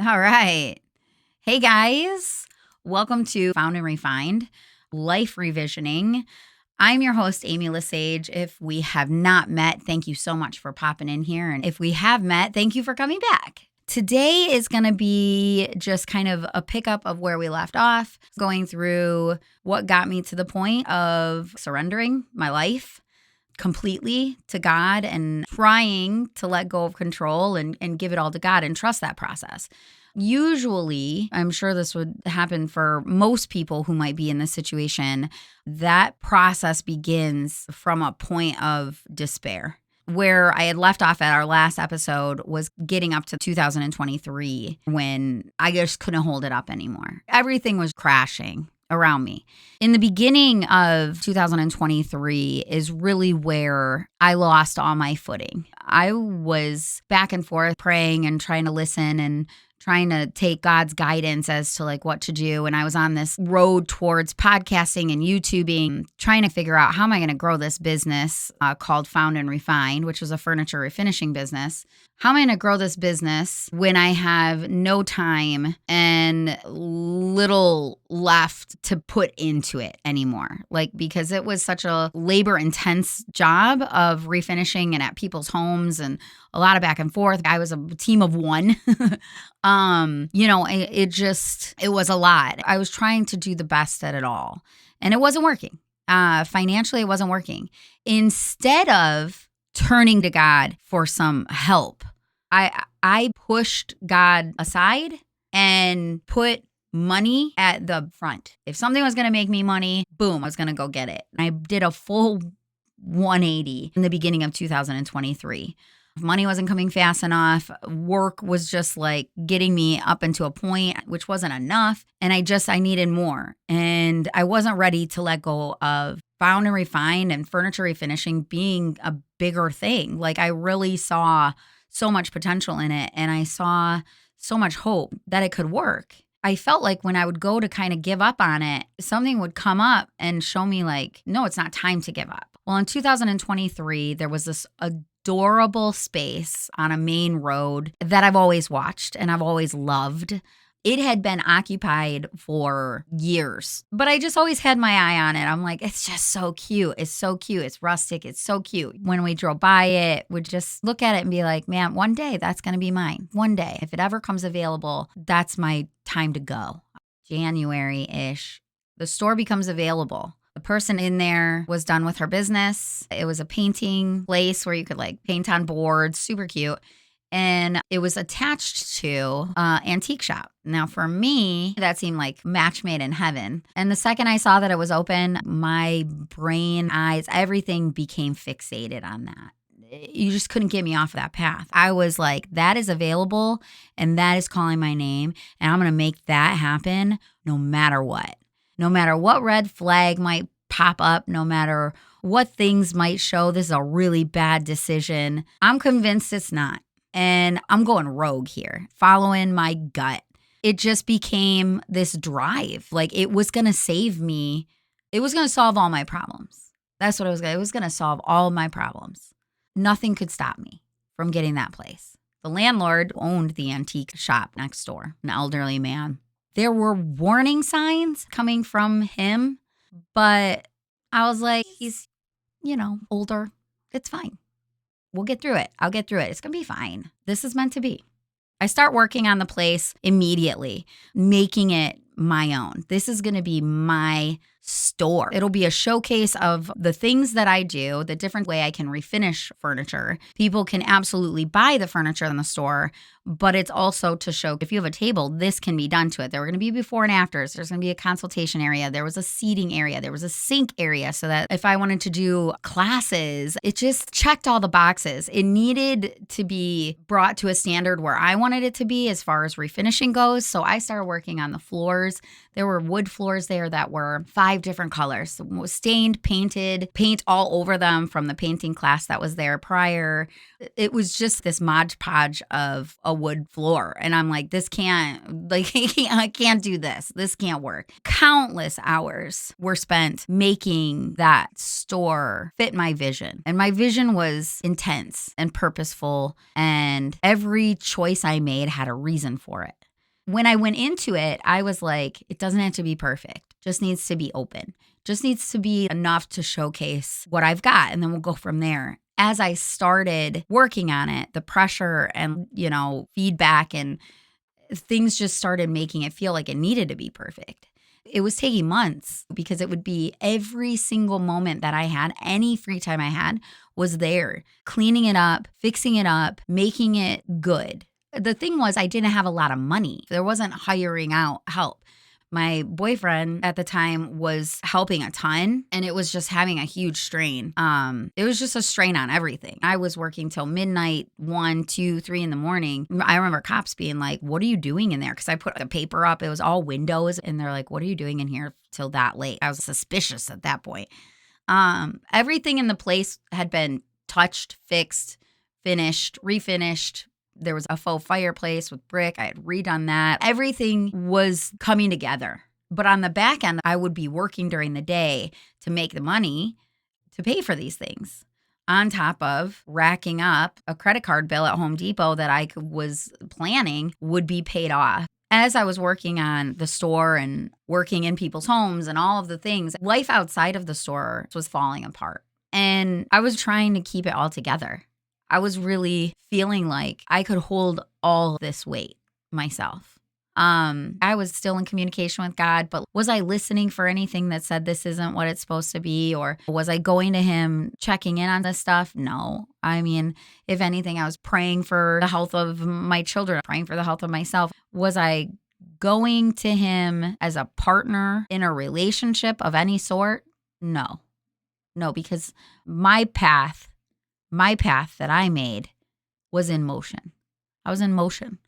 All right. Hey, guys. Welcome to Found and Refined Life Revisioning. I'm your host, Amy Lesage. If we have not met, thank you so much for popping in here. And if we have met, thank you for coming back. Today is going to be just kind of a pickup of where we left off, going through what got me to the point of surrendering my life completely to God and trying to let go of control and give it all to God and trust that process. Usually, I'm sure this would happen for most people who might be in this situation, that process begins from a point of despair. Where I had left off at our last episode was getting up to 2023 when I just couldn't hold it up anymore. Everything was crashing around me. In the beginning of 2023 is really where I lost all my footing. I was back and forth praying and trying to listen and trying to take God's guidance as to like what to do. And I was on this road towards podcasting and YouTubing, trying to figure out how am I going to grow this business called Found and Refined, which was a furniture refinishing business. How am I going to grow this business when I have no time and little left to put into it anymore? Like, because it was such a labor intense job of refinishing and at people's homes and a lot of back and forth. I was a team of one. It was a lot. I was trying to do the best at it all and it wasn't working. Financially, it wasn't working. Instead of turning to God for some help, I pushed God aside and put money at the front. If something was going to make me money, boom, I was going to go get it. I did a full 180 in the beginning of 2023. Money wasn't coming fast enough. Work was just like getting me up into a point, which wasn't enough. And I needed more. And I wasn't ready to let go of Found and Refined and furniture refinishing being a bigger thing. Like I really saw so much potential in it. And I saw so much hope that it could work. I felt like when I would go to kind of give up on it, something would come up and show me like, no, it's not time to give up. Well, in 2023, there was this adorable space on a main road that I've always watched and I've always loved. It had been occupied for years, but I just always had my eye on it. I'm like, it's just so cute. It's so cute. It's rustic. It's so cute. When we drove by it, we'd just look at it and be like, man, one day that's going to be mine. One day, if it ever comes available, that's my time to go. January-ish, the store becomes available. The person in there was done with her business. It was a painting place where you could like paint on boards, super cute. And it was attached to an antique shop. Now, for me, that seemed like match made in heaven. And the second I saw that it was open, my brain, eyes, everything became fixated on that. You just couldn't get me off of that path. I was like, that is available and that is calling my name. And I'm going to make that happen no matter what. No matter what red flag might pop up, no matter what things might show this is a really bad decision, I'm convinced it's not. And I'm going rogue here, following my gut. It just became this drive. Like it was going to save me. It was going to solve all my problems. That's what it was going to. It was going to solve all my problems. Nothing could stop me from getting that place. The landlord owned the antique shop next door, an elderly man. There were warning signs coming from him, but I was like, he's, older. It's fine. We'll get through it. I'll get through it. It's going to be fine. This is meant to be. I start working on the place immediately, making it my own. This is going to be my store. It'll be a showcase of the things that I do, the different way I can refinish furniture. People can absolutely buy the furniture in the store, but it's also to show if you have a table, this can be done to it. There were going to be before and afters. There's going to be a consultation area. There was a seating area. There was a sink area so that if I wanted to do classes, it just checked all the boxes. It needed to be brought to a standard where I wanted it to be as far as refinishing goes. So I started working on the floors. There were wood floors there that were 5 different colors, stained, painted, paint all over them from the painting class that was there prior. It was just this Mod Podge of a wood floor. And I'm like, I can't do this. This can't work. Countless hours were spent making that store fit my vision. And my vision was intense and purposeful. And every choice I made had a reason for it. When I went into it, I was like, it doesn't have to be perfect. Just needs to be open. Just needs to be enough to showcase what I've got. And then we'll go from there. As I started working on it, the pressure and, feedback and things just started making it feel like it needed to be perfect. It was taking months because it would be every single moment that I had, any free time I had was there, cleaning it up, fixing it up, making it good. The thing was, I didn't have a lot of money. There wasn't hiring out help. My boyfriend at the time was helping a ton, and it was just having a huge strain. It was just a strain on everything. I was working till midnight, 1, 2, 3 in the morning. I remember cops being like, "What are you doing in there?" Because I put a paper up. It was all windows, and they're like, "What are you doing in here till that late?" I was suspicious at that point. Everything in the place had been touched, fixed, finished, refinished. There was a faux fireplace with brick. I had redone that. Everything was coming together. But on the back end, I would be working during the day to make the money to pay for these things, on top of racking up a credit card bill at Home Depot that I was planning would be paid off. As I was working on the store and working in people's homes and all of the things, life outside of the store was falling apart. And I was trying to keep it all together. I was really feeling like I could hold all this weight myself. I was still in communication with God, but was I listening for anything that said this isn't what it's supposed to be? Or was I going to him, checking in on this stuff? No. I mean, if anything, I was praying for the health of my children, praying for the health of myself. Was I going to him as a partner in a relationship of any sort? No, because my path that I made was in motion. I was in motion.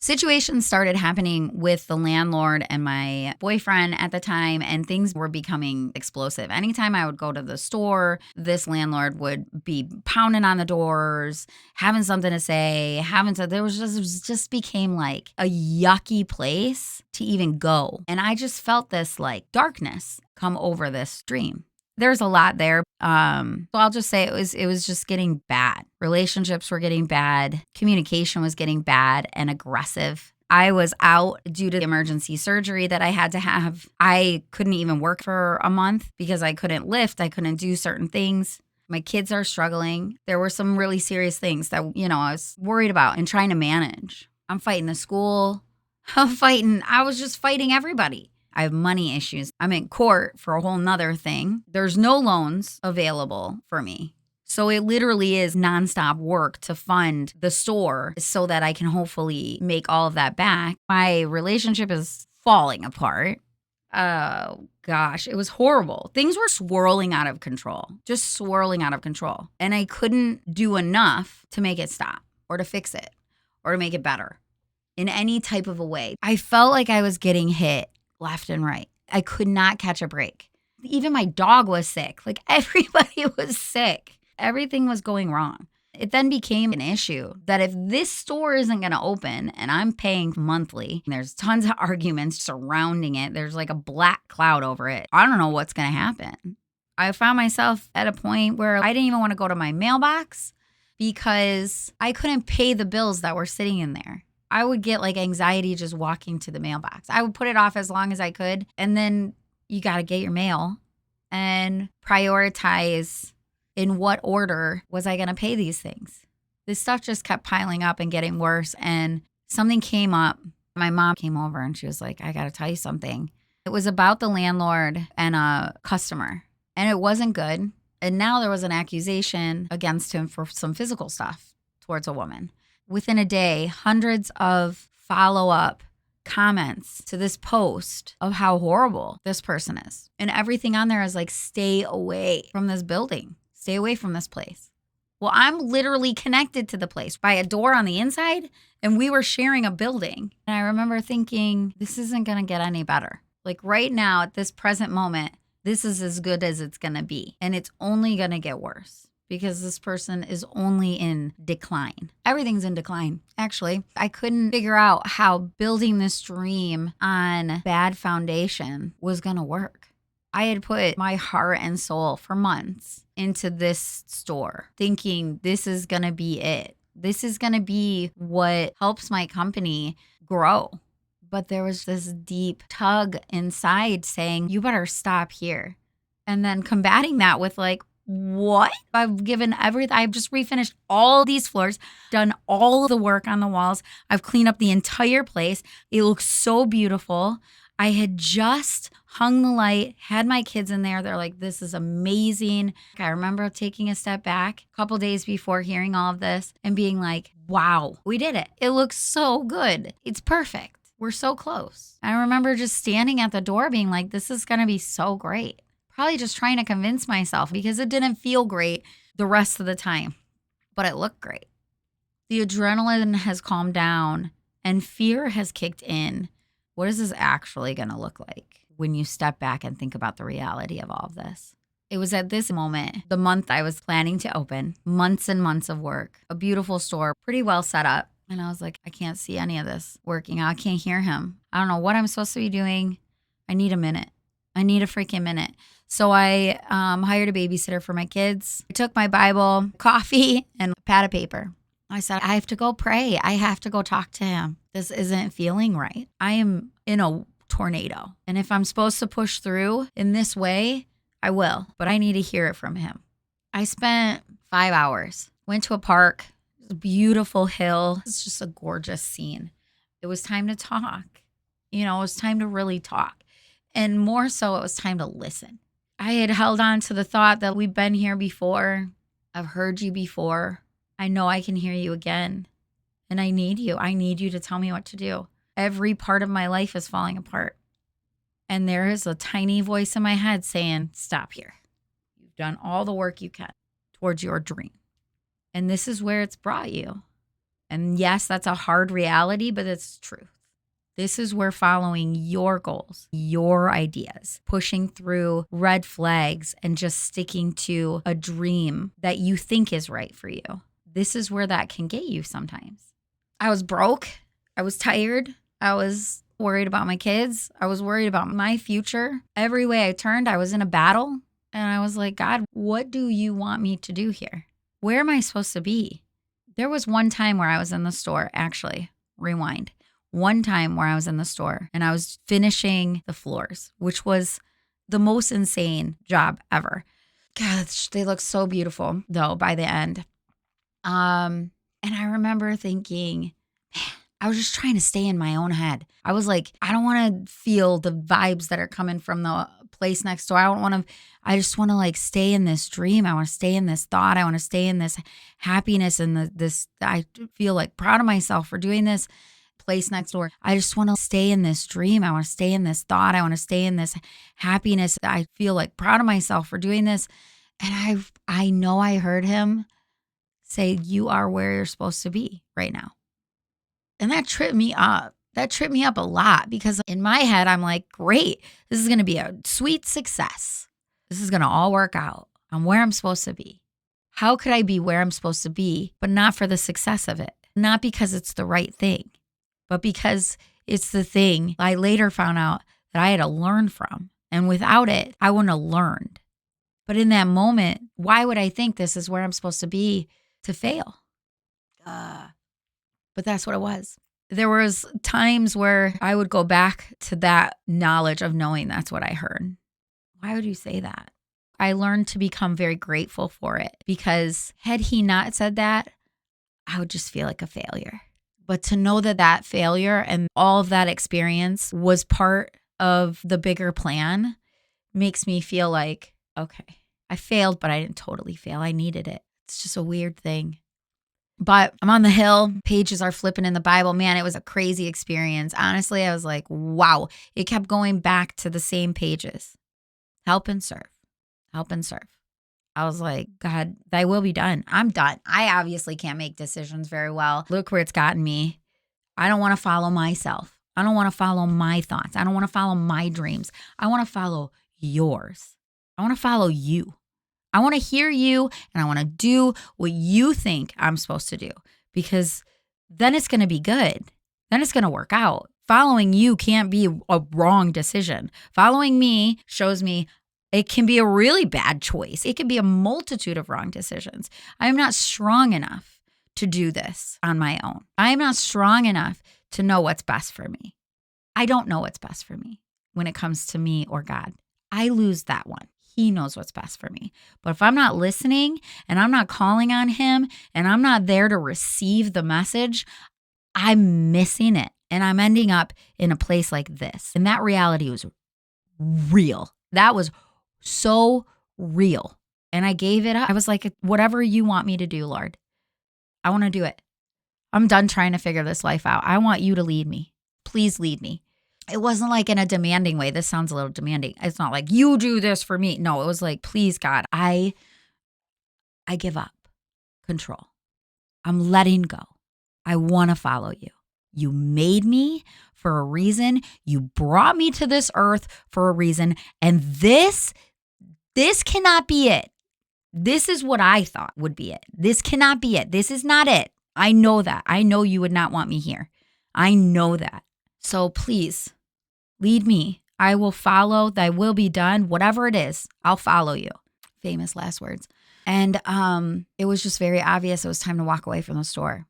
Situations started happening with the landlord and my boyfriend at the time, and things were becoming explosive. Anytime I would go to the store, this landlord would be pounding on the doors, having something to say, it just became like a yucky place to even go. And I just felt this like darkness come over this dream. There's a lot there. So I'll just say it was just getting bad. Relationships were getting bad. Communication was getting bad and aggressive. I was out due to emergency surgery that I had to have. I couldn't even work for a month because I couldn't lift. I couldn't do certain things. My kids are struggling. There were some really serious things that, I was worried about and trying to manage. I'm fighting the school. I was just fighting everybody. I have money issues. I'm in court for a whole nother thing. There's no loans available for me. So it literally is nonstop work to fund the store so that I can hopefully make all of that back. My relationship is falling apart. Oh gosh, it was horrible. Things were swirling out of control, just swirling out of control. And I couldn't do enough to make it stop or to fix it or to make it better in any type of a way. I felt like I was getting hit left and right. I could not catch a break. Even my dog was sick. Like everybody was sick. Everything was going wrong. It then became an issue that if this store isn't going to open and I'm paying monthly, and there's tons of arguments surrounding it, there's like a black cloud over it. I don't know what's going to happen. I found myself at a point where I didn't even want to go to my mailbox because I couldn't pay the bills that were sitting in there. I would get like anxiety just walking to the mailbox. I would put it off as long as I could. And then you got to get your mail and prioritize in what order was I going to pay these things. This stuff just kept piling up and getting worse. And something came up. My mom came over and she was like, I got to tell you something. It was about the landlord and a customer. And it wasn't good. And now there was an accusation against him for some physical stuff towards a woman. Within a day, hundreds of follow-up comments to this post of how horrible this person is. And everything on there is like, stay away from this building. Stay away from this place. Well, I'm literally connected to the place by a door on the inside, and we were sharing a building. And I remember thinking, this isn't going to get any better. Like right now, at this present moment, this is as good as it's going to be. And it's only going to get worse. Because this person is only in decline. Everything's in decline, actually. I couldn't figure out how building this dream on bad foundation was going to work. I had put my heart and soul for months into this store, thinking this is going to be it. This is going to be what helps my company grow. But there was this deep tug inside saying, you better stop here. And then combating that with like, what? I've given everything. I've just refinished all these floors, done all the work on the walls. I've cleaned up the entire place. It looks so beautiful. I had just hung the light, had my kids in there. They're like, this is amazing. I remember taking a step back a couple days before hearing all of this and being like, wow, we did it. It looks so good. It's perfect. We're so close. I remember just standing at the door being like, this is going to be so great. Probably just trying to convince myself because it didn't feel great the rest of the time, but it looked great. The adrenaline has calmed down and fear has kicked in. What is this actually going to look like when you step back and think about the reality of all of this? It was at this moment, the month I was planning to open, months and months of work, a beautiful store, pretty well set up. And I was like, I can't see any of this working out. I can't hear him. I don't know what I'm supposed to be doing. I need a minute. I need a freaking minute. So I hired a babysitter for my kids. I took my Bible, coffee, and a pad of paper. I said, I have to go pray. I have to go talk to him. This isn't feeling right. I am in a tornado. And if I'm supposed to push through in this way, I will. But I need to hear it from him. I spent 5 hours, went to a park, a beautiful hill. It's just a gorgeous scene. It was time to talk. It was time to really talk. And more so, it was time to listen. I had held on to the thought that we've been here before. I've heard you before. I know I can hear you again. And I need you. I need you to tell me what to do. Every part of my life is falling apart. And there is a tiny voice in my head saying, stop here. You've done all the work you can towards your dream. And this is where it's brought you. And yes, that's a hard reality, but it's truth. This is where following your goals, your ideas, pushing through red flags and just sticking to a dream that you think is right for you. This is where that can get you sometimes. I was broke. I was tired. I was worried about my kids. I was worried about my future. Every way I turned, I was in a battle. And I was like, God, what do you want me to do here? Where am I supposed to be? There was one time where I was in the store, actually, rewind. One time where I was in the store and I was finishing the floors, which was the most insane job ever. God, they look so beautiful though by the end. And I remember thinking, man, I was just trying to stay in my own head. I was like, I don't want to feel the vibes that are coming from the place next door. I just want to like stay in this dream. I want to stay in this thought. I want to stay in this happiness and I feel like proud of myself for doing this. Place next door. I just want to stay in this dream. I want to stay in this thought. I want to stay in this happiness. I feel like proud of myself for doing this. And I know I heard him say, you are where you're supposed to be right now. And that tripped me up. That tripped me up a lot because in my head, I'm like, great. This is going to be a sweet success. This is going to all work out. I'm where I'm supposed to be. How could I be where I'm supposed to be, but not for the success of it? Not because it's the right thing, but because it's the thing I later found out that I had to learn from. And without it, I wouldn't have learned. But in that moment, why would I think this is where I'm supposed to be to fail? But that's what it was. There was times where I would go back to that knowledge of knowing that's what I heard. Why would you say that? I learned to become very grateful for it because had he not said that, I would just feel like a failure. But to know that failure and all of that experience was part of the bigger plan makes me feel like, okay, I failed, but I didn't totally fail. I needed it. It's just a weird thing. But I'm on the hill. Pages are flipping in the Bible. Man, it was a crazy experience. Honestly, I was like, wow. It kept going back to the same pages. Help and serve. Help and serve. I was like, God, thy will be done. I'm done. I obviously can't make decisions very well. Look where it's gotten me. I don't want to follow myself. I don't want to follow my thoughts. I don't want to follow my dreams. I want to follow yours. I want to follow you. I want to hear you and I want to do what you think I'm supposed to do because then it's going to be good. Then it's going to work out. Following you can't be a wrong decision. Following me shows me it can be a really bad choice. It can be a multitude of wrong decisions. I am not strong enough to do this on my own. I am not strong enough to know what's best for me. I don't know what's best for me when it comes to me or God. I lose that one. He knows what's best for me. But if I'm not listening and I'm not calling on him and I'm not there to receive the message, I'm missing it. And I'm ending up in a place like this. And that reality was real. That was so real. And I gave it up. I was like, whatever you want me to do, Lord, I want to do it. I'm done trying to figure this life out. I want you to lead me. Please lead me. It wasn't like in a demanding way. This sounds a little demanding. It's not like you do this for me. No, it was like, please, God, I give up control. I'm letting go. I want to follow you. You made me for a reason. You brought me to this earth for a reason. And this cannot be it. This is what I thought would be it. This cannot be it. This is not it. I know that. I know you would not want me here. I know that. So please lead me. I will follow. Thy will be done. Whatever it is, I'll follow you. Famous last words. And it was just very obvious it was time to walk away from the store.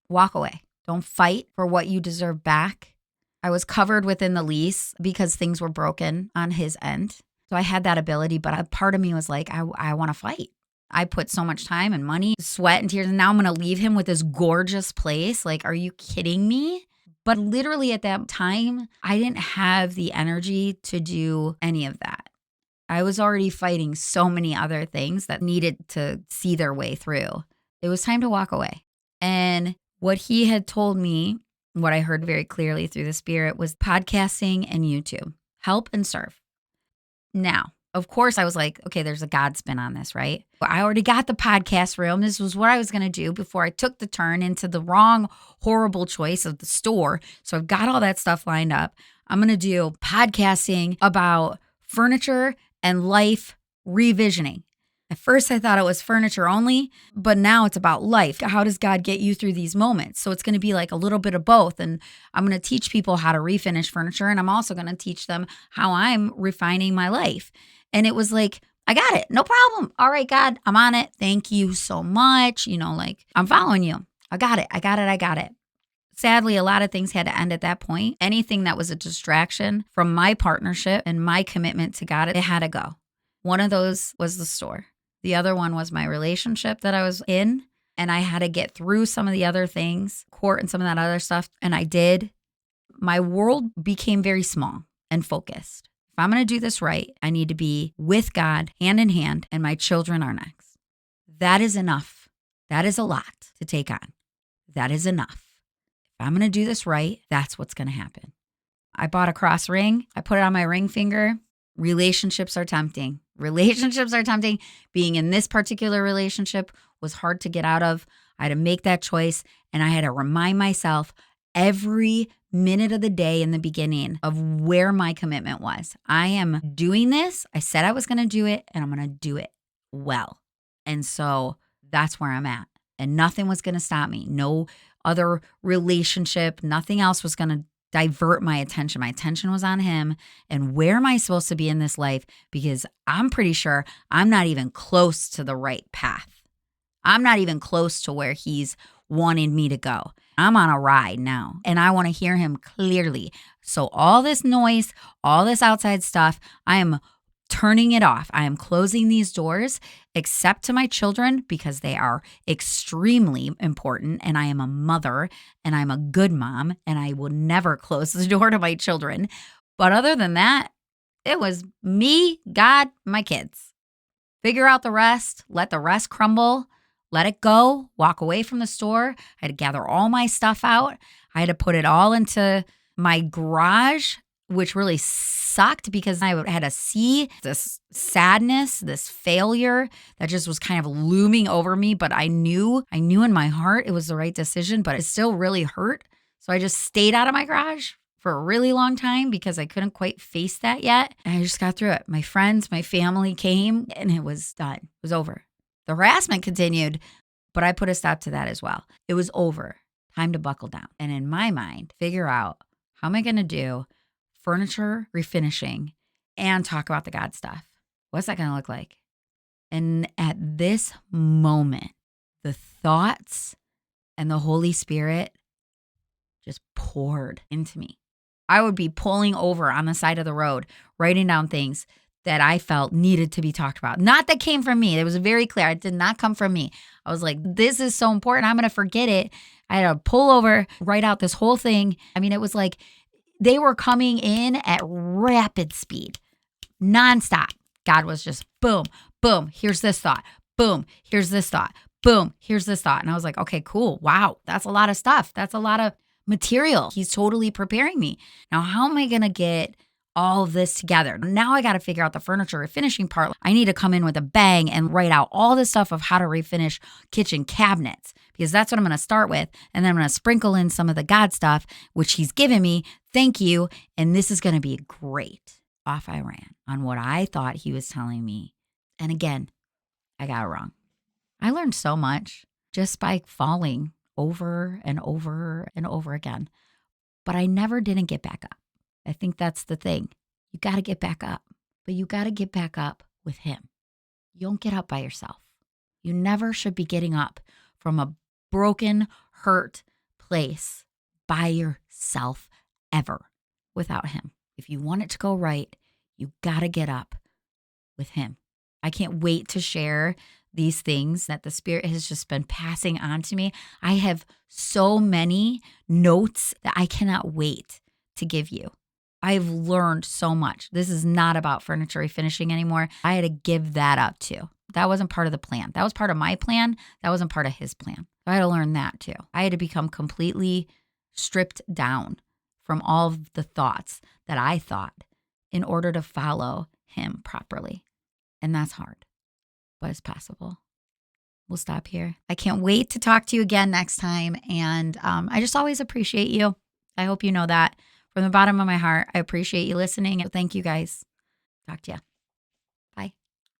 Walk away. Don't fight for what you deserve back. I was covered within the lease because things were broken on his end. So I had that ability, but a part of me was like, I want to fight. I put so much time and money, sweat and tears, and now I'm going to leave him with this gorgeous place. Like, are you kidding me? But literally at that time, I didn't have the energy to do any of that. I was already fighting so many other things that needed to see their way through. It was time to walk away. And what he had told me, what I heard very clearly through the Spirit, was podcasting and YouTube. Help and serve. Now, of course, I was like, okay, there's a God spin on this, right? I already got the podcast room. This was what I was going to do before I took the turn into the wrong, horrible choice of the store. So I've got all that stuff lined up. I'm going to do podcasting about furniture and life revisioning. At first, I thought it was furniture only, but now it's about life. How does God get you through these moments? So it's going to be like a little bit of both. And I'm going to teach people how to refinish furniture. And I'm also going to teach them how I'm refining my life. And it was like, I got it. No problem. All right, God, I'm on it. Thank you so much. Like, I'm following you. I got it. I got it. I got it. Sadly, a lot of things had to end at that point. Anything that was a distraction from my partnership and my commitment to God, it had to go. One of those was the store. The other one was my relationship that I was in, and I had to get through some of the other things, court and some of that other stuff, and I did. My world became very small and focused. If I'm going to do this right, I need to be with God, hand in hand, and my children are next. That is enough. That is a lot to take on. That is enough. If I'm going to do this right, that's what's going to happen. I bought a cross ring. I put it on my ring finger. Relationships are tempting. Relationships are tempting. Being in this particular relationship was hard to get out of. I had to make that choice, and I had to remind myself every minute of the day in the beginning of where my commitment was. I am doing this. I said I was going to do it, and I'm going to do it well. And so that's where I'm at. And nothing was going to stop me. No other relationship, nothing else was going to divert my attention. My attention was on him and where am I supposed to be in this life? Because I'm pretty sure I'm not even close to the right path. I'm not even close to where he's wanting me to go. I'm on a ride now and I want to hear him clearly. So all this noise, all this outside stuff, I am turning it off. I am closing these doors except to my children because they are extremely important and I am a mother and I'm a good mom and I will never close the door to my children. But other than that, it was me, God, my kids. Figure out the rest, let the rest crumble, let it go, walk away from the store. I had to gather all my stuff out. I had to put it all into my garage, which really sucked because I had to see this sadness, this failure that just was kind of looming over me. But I knew in my heart it was the right decision, but it still really hurt. So I just stayed out of my garage for a really long time because I couldn't quite face that yet. And I just got through it. My friends, my family came and it was done. It was over. The harassment continued, but I put a stop to that as well. It was over. Time to buckle down. And in my mind, figure out how am I going to do furniture refinishing and talk about the God stuff. What's that going to look like? And at this moment, the thoughts and the Holy Spirit just poured into me. I would be pulling over on the side of the road, writing down things that I felt needed to be talked about. Not that came from me. It was very clear. It did not come from me. I was like, this is so important. I'm going to forget it. I had to pull over, write out this whole thing. I mean, it was like they were coming in at rapid speed, nonstop. God was just boom, boom, here's this thought. Boom, here's this thought. Boom, here's this thought. And I was like, okay, cool. Wow, that's a lot of stuff. That's a lot of material. He's totally preparing me. Now, how am I going to get all of this together? Now I got to figure out the furniture refinishing part. I need to come in with a bang and write out all the stuff of how to refinish kitchen cabinets because that's what I'm going to start with. And then I'm going to sprinkle in some of the God stuff, which he's given me. Thank you. And this is going to be great. Off I ran on what I thought he was telling me. And again, I got it wrong. I learned so much just by falling over and over and over again. But I never didn't get back up. I think that's the thing. You got to get back up. But you got to get back up with him. You don't get up by yourself. You never should be getting up from a broken, hurt place by yourself ever without him. If you want it to go right, you got to get up with him. I can't wait to share these things that the Spirit has just been passing on to me. I have so many notes that I cannot wait to give you. I've learned so much. This is not about furniture refinishing anymore. I had to give that up too. That wasn't part of the plan. That was part of my plan. That wasn't part of his plan. I had to learn that too. I had to become completely stripped down from all of the thoughts that I thought in order to follow him properly. And that's hard, but it's possible. We'll stop here. I can't wait to talk to you again next time. And I just always appreciate you. I hope you know that. From the bottom of my heart, I appreciate you listening. Thank you guys. Talk to you.